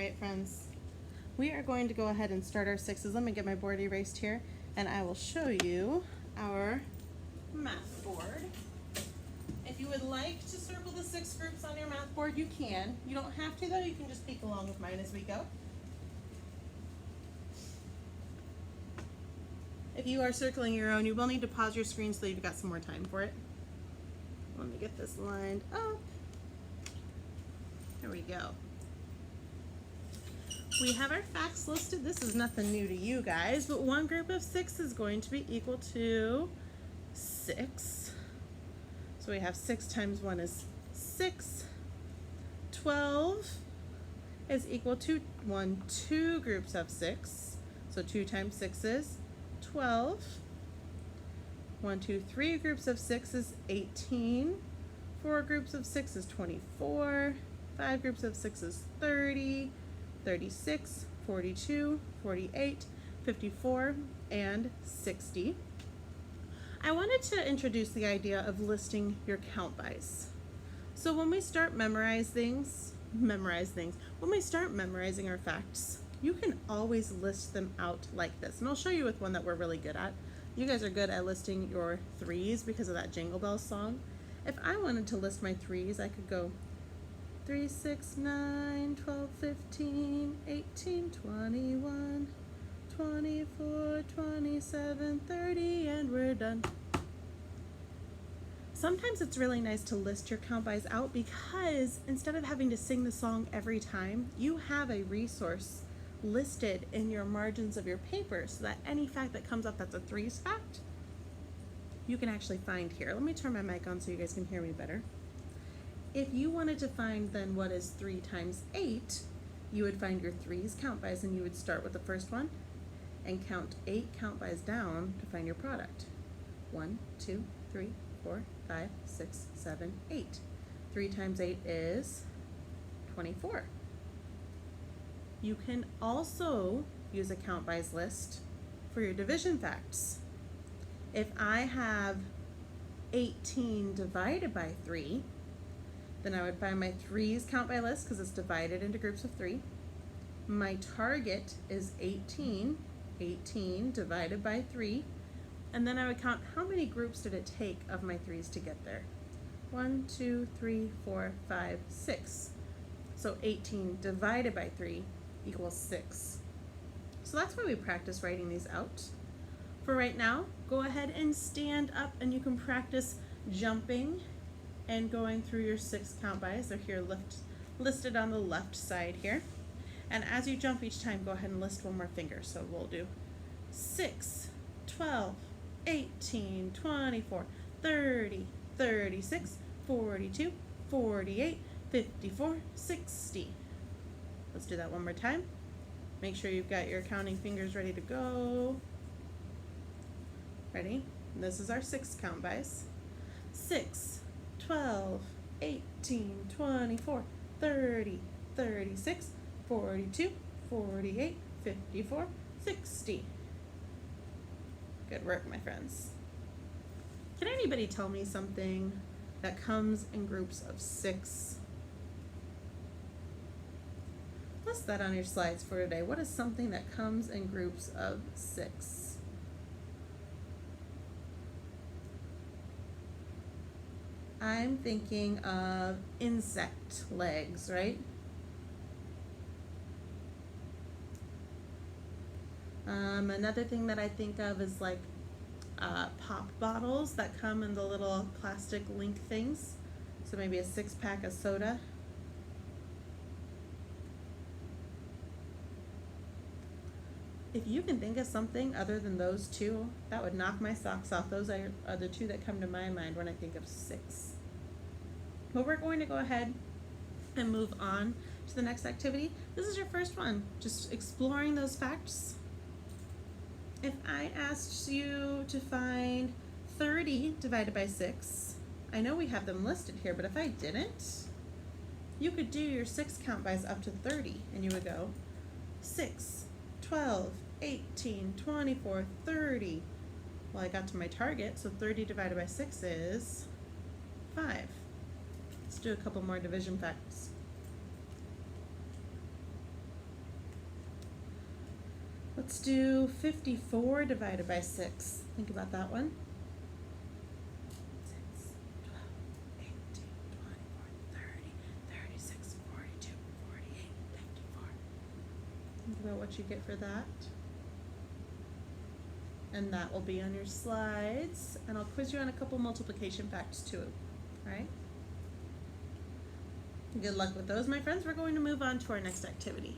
right, friends, we are going to go ahead and start our sixes. Let me get my board erased here, and I will show you our math board. If you would like to circle the 6 groups on your math board, you can. You don't have to, though. You can just peek along with mine as we go. If you are circling your own, you will need to pause your screen so that you've got some more time for it. Let me get this lined up. There we go. We have our facts listed. This is nothing new to you guys, but one group of 6 is going to be equal to 6. So we have 6 times 1 is 6. 12 is equal to 2 groups of 6. So 2 times 6 is 12. 3 groups of 6 is 18. 4 groups of 6 is 24. 5 groups of 6 is 30. 36, 42, 48, 54, and 60. I wanted to introduce the idea of listing your count bys. So when we start when we start memorizing our facts, you can always list them out like this. And I'll show you with one that we're really good at. You guys are good at listing your 3s because of that Jingle Bells song. If I wanted to list my 3s, I could go 3, 6, 9, 12, 15, 18, 21, 24, 27, 30, and we're done. Sometimes it's really nice to list your count bys out because instead of having to sing the song every time, you have a resource listed in your margins of your paper so that any fact that comes up that's a 3s fact, you can actually find here. Let me turn my mic on so you guys can hear me better. If you wanted to find then what is 3 times 8, you would find your 3's count bys and you would start with the first one and count 8 count bys down to find your product. 1, 2, 3, 4, 5, 6, 7, 8. 3 times 8 is 24. You can also use a count bys list for your division facts. If I have 18 divided by 3, then I would find my 3's count by list because it's divided into groups of 3. My target is 18. 18 divided by 3. And then I would count how many groups did it take of my 3's to get there. 1, 2, 3, 4, 5, 6. So 18 divided by 3 equals 6. So that's why we practice writing these out. For right now, go ahead and stand up and you can practice jumping and going through your 6 count bys. They're here listed on the left side here. And as you jump each time, go ahead and list one more finger. So we'll do 6, 12, 18, 24, 30, 36, 42, 48, 54, 60. Let's do that one more time. Make sure you've got your counting fingers ready to go. Ready? This is our 6 count bys. 6, 12, 18, 24, 30, 36, 42, 48, 54, 60. Good work, my friends. Can anybody tell me something that comes in groups of 6? List that on your slides for today. What is something that comes in groups of 6? I'm thinking of insect legs, right? Another thing that I think of is like pop bottles that come in the little plastic link things. So maybe a 6-pack of soda. If you can think of something other than those 2, that would knock my socks off. Those are the 2 that come to my mind when I think of 6. But we're going to go ahead and move on to the next activity. This is your first one, just exploring those facts. If I asked you to find 30 divided by 6, I know we have them listed here, but if I didn't, you could do your 6 count bys up to 30, and you would go 6, 12, 18, 24, 30. Well, I got to my target, so 30 divided by 6 is 5. Let's do a couple more division facts. Let's do 54 divided by 6. Think about that one. 6, 12, 18, 24, 30, 36, 42, 48, 54. Think about what you get for that. And that will be on your slides. And I'll quiz you on a couple multiplication facts too. All right? Good luck with those, my friends. We're going to move on to our next activity.